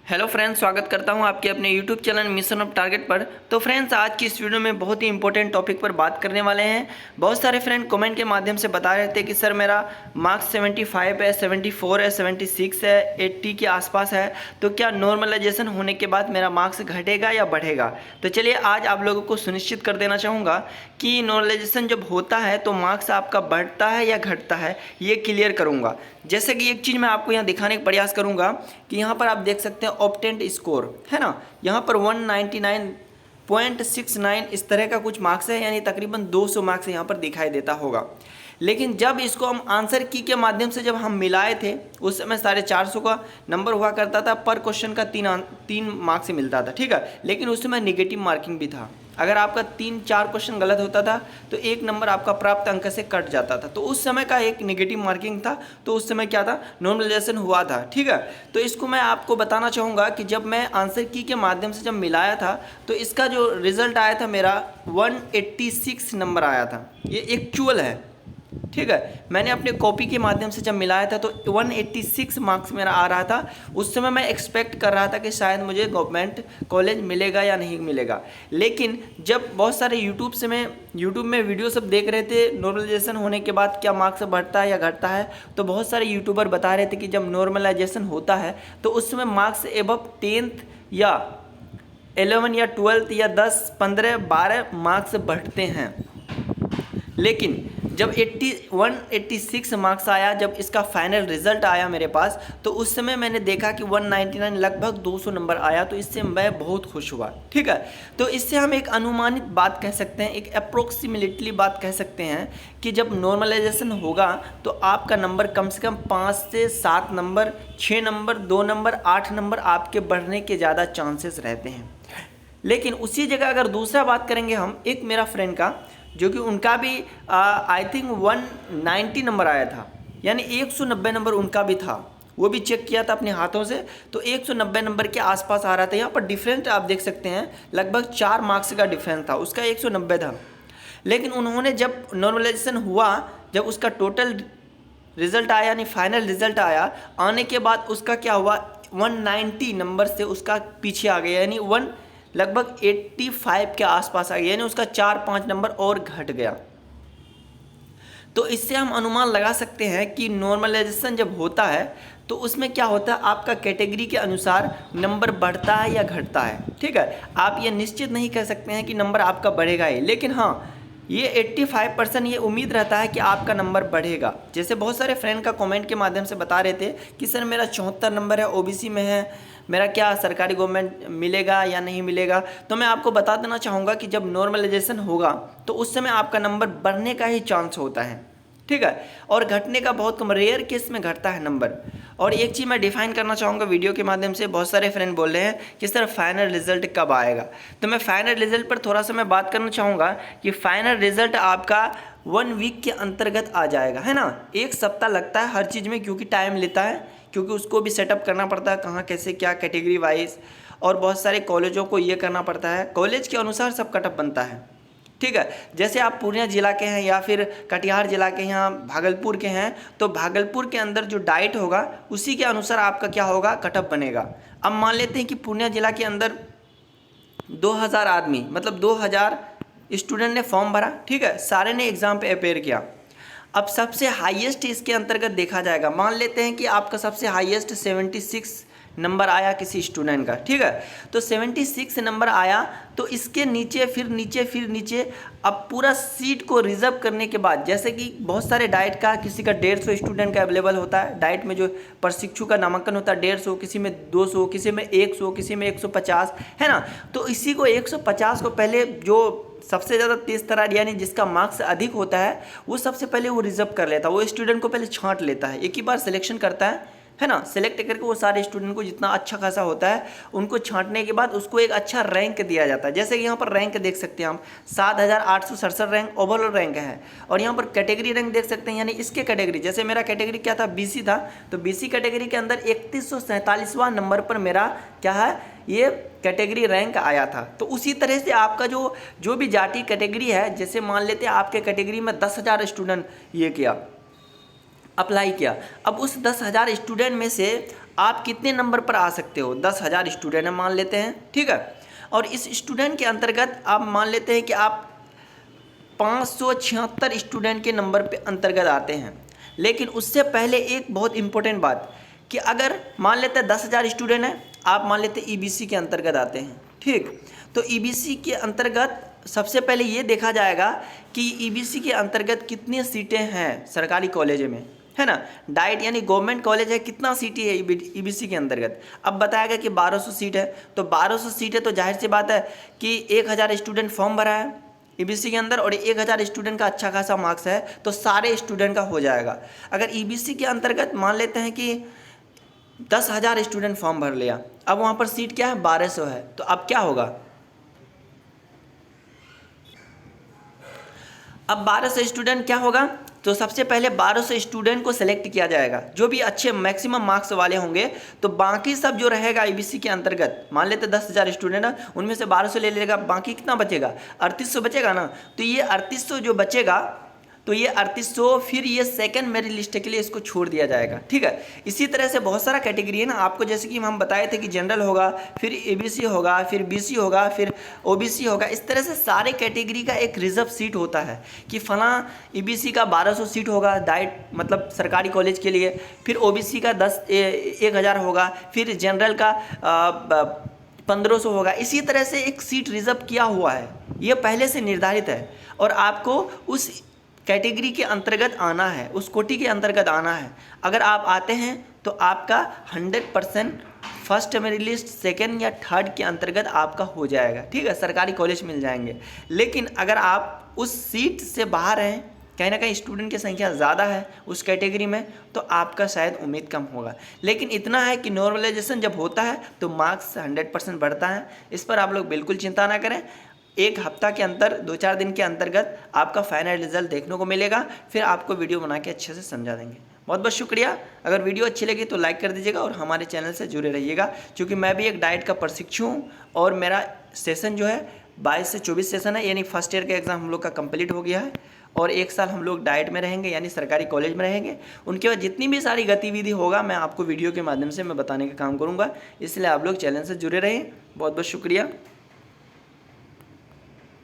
Hello friends, स्वागत करता हूं आपके अपने YouTube channel mission of target पर। तो फ्रेंड्स, आज की इस वीडियो में बहुत ही इंपॉर्टेंट टॉपिक पर बात करने वाले हैं। बहुत सारे फ्रेंड कमेंट के माध्यम से बता रहे थे कि सर मेरा मार्क्स 75 है, 74 है, 76 है, 80 के आसपास है, तो क्या नॉर्मलाइजेशन होने के बाद मेरा मार्क्स घटेगा या बढ़ेगा। तो चलिए आज आप लोगों को सुनिश्चित कर देना चाहूँगा कि नॉर्मलाइजेशन जब होता है तो मार्क्स आपका बढ़ता है या घटता है, ये क्लियर करूँगा। जैसे कि एक चीज़ मैं आपको यहाँ दिखाने का प्रयास करूँगा कि यहाँ पर आप देख सकते हैं ऑब्टेंड स्कोर है ना, यहाँ पर 199.69 इस तरह का कुछ मार्क्स है, यानी तकरीबन 200 मार्क्स यहाँ पर दिखाई देता होगा। लेकिन जब इसको हम आंसर की के माध्यम से जब हम मिलाए थे उस समय 450 का नंबर हुआ करता था, पर क्वेश्चन का तीन मार्क्स मिलता था, ठीक है। लेकिन उस समय निगेटिव मार्किंग भी था, अगर आपका 3-4 क्वेश्चन गलत होता था तो 1 नंबर आपका प्राप्त अंक से कट जाता था, तो उस समय का एक नेगेटिव मार्किंग था। तो उस समय क्या था, नॉर्मलाइजेशन हुआ था, ठीक है। तो इसको मैं आपको बताना चाहूँगा कि जब मैं आंसर की के माध्यम से जब मिलाया था तो इसका जो रिजल्ट आया था मेरा 186 नंबर आया था, ये एक्चुअल है, ठीक है। मैंने अपने कॉपी के माध्यम से जब मिलाया था तो 186 मार्क्स मेरा आ रहा था। उस समय मैं एक्सपेक्ट कर रहा था कि शायद मुझे गवर्नमेंट कॉलेज मिलेगा या नहीं मिलेगा। लेकिन जब बहुत सारे यूट्यूब में वीडियो सब देख रहे थे नॉर्मलाइजेशन होने के बाद क्या मार्क्स बढ़ता है या घटता है, तो बहुत सारे यूट्यूबर बता रहे थे कि जब नॉर्मलाइजेशन होता है तो उस समय मार्क्स एबव 10th या 11 या 12th या 10, 15, 12 मार्क्स बढ़ते हैं। लेकिन जब 186 मार्क्स आया, जब इसका फाइनल रिजल्ट आया मेरे पास, तो उस समय मैंने देखा कि 199 लगभग 200 नंबर आया, तो इससे मैं बहुत खुश हुआ, ठीक है। तो इससे हम एक अनुमानित बात कह सकते हैं, एक अप्रोक्सीमेटली बात कह सकते हैं कि जब नॉर्मलाइजेशन होगा तो आपका नंबर कम से कम 5 से 7 नंबर, 6 नंबर, 2 नंबर, 8 नंबर आपके बढ़ने के ज़्यादा चांसेस रहते हैं। लेकिन उसी जगह अगर दूसरा बात करेंगे हम, एक मेरा फ्रेंड का जो कि उनका भी आई थिंक 190 नंबर आया था, यानी 190 नंबर उनका भी था, वो भी चेक किया था अपने हाथों से, तो 190 नंबर के आसपास आ रहा था। यहाँ पर डिफरेंस आप देख सकते हैं, लगभग 4 मार्क्स का डिफरेंस था, उसका 190 था। लेकिन उन्होंने जब नॉर्मलाइजेशन हुआ, जब उसका टोटल रिजल्ट आया यानी फाइनल रिजल्ट आया, आने के बाद उसका क्या हुआ, 190 नंबर से उसका पीछे आ गया, यानी लगभग 85 के आसपास आ गया, यानी उसका 4-5 नंबर और घट गया। तो इससे हम अनुमान लगा सकते हैं कि नॉर्मलाइजेशन जब होता है तो उसमें क्या होता है, आपका कैटेगरी के अनुसार नंबर बढ़ता है या घटता है, ठीक है। आप ये निश्चित नहीं कह सकते हैं कि नंबर आपका बढ़ेगा ही, लेकिन हाँ, ये 85% ये उम्मीद रहता है कि आपका नंबर बढ़ेगा। जैसे बहुत सारे फ्रेंड का कमेंट के माध्यम से बता रहे थे कि सर मेरा 74 नंबर है, ओबीसी में है, मेरा क्या सरकारी गवर्नमेंट मिलेगा या नहीं मिलेगा। तो मैं आपको बता देना चाहूँगा कि जब नॉर्मलाइजेशन होगा तो उस समय आपका नंबर बढ़ने का ही चांस होता है, ठीक है, और घटने का बहुत कम, रेयर केस में घटता है नंबर। और एक चीज़ मैं डिफाइन करना चाहूँगा वीडियो के माध्यम से, बहुत सारे फ्रेंड बोल रहे हैं कि सर फाइनल रिजल्ट कब आएगा, तो मैं फाइनल रिजल्ट पर थोड़ा सा मैं बात करना चाहूँगा कि फाइनल रिजल्ट आपका 1 वीक के अंतर्गत आ जाएगा, है ना। 1 सप्ताह लगता है हर चीज़ में, क्योंकि टाइम लेता है, क्योंकि उसको भी सेटअप करना पड़ता है, कहाँ कैसे क्या कैटेगरी वाइज, और बहुत सारे कॉलेजों को ये करना पड़ता है, कॉलेज के अनुसार सब कटअप बनता है, ठीक है। जैसे आप पूर्णिया जिला के हैं या फिर कटिहार जिला के यहाँ भागलपुर के हैं, तो भागलपुर के अंदर जो डाइट होगा उसी के अनुसार आपका क्या होगा, कटअप बनेगा। अब मान लेते हैं कि पूर्णिया जिला के अंदर 2000 आदमी, मतलब 2000 स्टूडेंट ने फॉर्म भरा, ठीक है, सारे ने एग्ज़ाम पे अपेयर किया। अब सबसे हाईएस्ट इसके अंतर्गत देखा जाएगा, मान लेते हैं कि आपका सबसे हाईएस्ट 76 नंबर आया किसी स्टूडेंट का, ठीक है। तो 76 नंबर आया, तो इसके नीचे फिर नीचे फिर नीचे, अब पूरा सीट को रिजर्व करने के बाद, जैसे कि बहुत सारे डाइट का किसी का 150 स्टूडेंट का अवेलेबल होता है, डाइट में जो प्रशिक्षु का नामांकन होता है 150, किसी में 200, किसी में 100, किसी में 150, है ना। तो इसी को 150 को पहले जो सबसे ज़्यादा तेज़ तरार यानी जिसका मार्क्स अधिक होता है वो सबसे पहले वो रिजर्व कर लेता है, वो स्टूडेंट को पहले छांट लेता है, एक ही बार सिलेक्शन करता है ना। सिलेक्ट करके वो सारे स्टूडेंट को जितना अच्छा खासा होता है उनको छांटने के बाद उसको एक अच्छा रैंक दिया जाता है। जैसे कि यहाँ पर रैंक देख सकते हैं हम, 7867 रैंक ओवरऑल रैंक है, और यहाँ पर कैटेगरी रैंक देख सकते हैं, यानी इसके कैटेगरी, जैसे मेरा कैटेगरी क्या था, बीसी था, तो बीसी कैटेगरी के अंदर 3147वां नंबर पर मेरा क्या है, ये कैटेगरी रैंक आया था। तो उसी तरह से आपका जो भी जाति कैटेगरी है, जैसे मान लेते हैं आपके कैटेगरी में 10,000 स्टूडेंट ये किया, अप्लाई किया, अब उस 10,000 स्टूडेंट में से आप कितने नंबर पर आ सकते हो। 10,000 स्टूडेंट मान लेते हैं, ठीक है। और इस स्टूडेंट के अंतर्गत आप मान लेते हैं कि आप 576 स्टूडेंट के नंबर पे अंतर्गत आते हैं। लेकिन उससे पहले एक बहुत इंपॉर्टेंट बात कि अगर मान लेते हैं 10,000 स्टूडेंट हैं, आप मान लेते हैं ईबीसी के अंतर्गत आते हैं, ठीक। तो ईबीसी के अंतर्गत सबसे पहले ये देखा जाएगा कि ईबीसी के अंतर्गत कितनी सीटें हैं सरकारी कॉलेज में, है ना। डाइट यानी गवर्नमेंट कॉलेज है, कितना सीटें है ईबीसी के अंतर्गत। अब बताया गया कि 1200 सीट है, तो 1200 सीट है तो जाहिर सी बात है कि 1000 स्टूडेंट फॉर्म भरा है ईबीसी के अंदर और 1000 स्टूडेंट का अच्छा खासा मार्क्स है, तो सारे स्टूडेंट का हो जाएगा। अगर ईबीसी के अंतर्गत मान लेते हैं कि 10,000 स्टूडेंट फॉर्म भर लिया, अब वहाँ पर सीट क्या है 1200 है, तो अब क्या होगा, अब 1200 स्टूडेंट क्या होगा, तो सबसे पहले 1200 स्टूडेंट को सिलेक्ट किया जाएगा जो भी अच्छे मैक्सिमम मार्क्स वाले होंगे। तो बाकी सब जो रहेगा ईबीसी के अंतर्गत, मान लेते 10,000 स्टूडेंट है, उनमें से 1200 ले लेगा, बाकी कितना बचेगा 3800 बचेगा ना। तो ये 3800 जो बचेगा, तो ये 3800 फिर ये सेकंड मेरिट लिस्ट के लिए इसको छोड़ दिया जाएगा, ठीक है। इसी तरह से बहुत सारा कैटेगरी है ना आपको, जैसे कि हम बताए थे कि जनरल होगा, फिर एबीसी होगा, फिर बीसी होगा, फिर ओबीसी होगा। इस तरह से सारे कैटेगरी का एक रिजर्व सीट होता है कि फला ईबीसी का 1200 सीट होगा डाइट मतलब सरकारी कॉलेज के लिए, फिर ओबीसी का 1000 होगा, फिर जनरल का 1500 होगा। इसी तरह से एक सीट रिजर्व किया हुआ है, ये पहले से निर्धारित है और आपको उस कैटेगरी के अंतर्गत आना है, उस कोटि के अंतर्गत आना है। अगर आप आते हैं तो आपका 100% फर्स्ट मेरिट लिस्ट, सेकेंड या थर्ड के अंतर्गत आपका हो जाएगा, ठीक है, सरकारी कॉलेज मिल जाएंगे। लेकिन अगर आप उस सीट से बाहर हैं, कहीं ना कहीं स्टूडेंट की संख्या ज़्यादा है उस कैटेगरी में, तो आपका शायद उम्मीद कम होगा। लेकिन इतना है कि नॉर्मलाइजेशन जब होता है तो मार्क्स 100% बढ़ता है। इस पर आप लोग बिल्कुल चिंता ना करें। एक हफ्ता के अंदर 2-4 दिन के अंतर्गत आपका फाइनल रिजल्ट देखने को मिलेगा, फिर आपको वीडियो बना के अच्छे से समझा देंगे। बहुत बहुत शुक्रिया। अगर वीडियो अच्छी लगी तो लाइक कर दीजिएगा और हमारे चैनल से जुड़े रहिएगा, क्योंकि मैं भी एक डाइट का प्रशिक्षु हूँ और मेरा सेशन जो है 22 से 24 सेशन है, यानी फर्स्ट ईयर का एग्ज़ाम हम लोग का कंप्लीट हो गया है और 1 साल हम लोग डाइट में रहेंगे यानी सरकारी कॉलेज में रहेंगे। उनके बाद जितनी भी सारी गतिविधि होगा मैं आपको वीडियो के माध्यम से मैं बताने का काम करूँगा, इसलिए आप लोग चैनल से जुड़े रहें। बहुत बहुत शुक्रिया।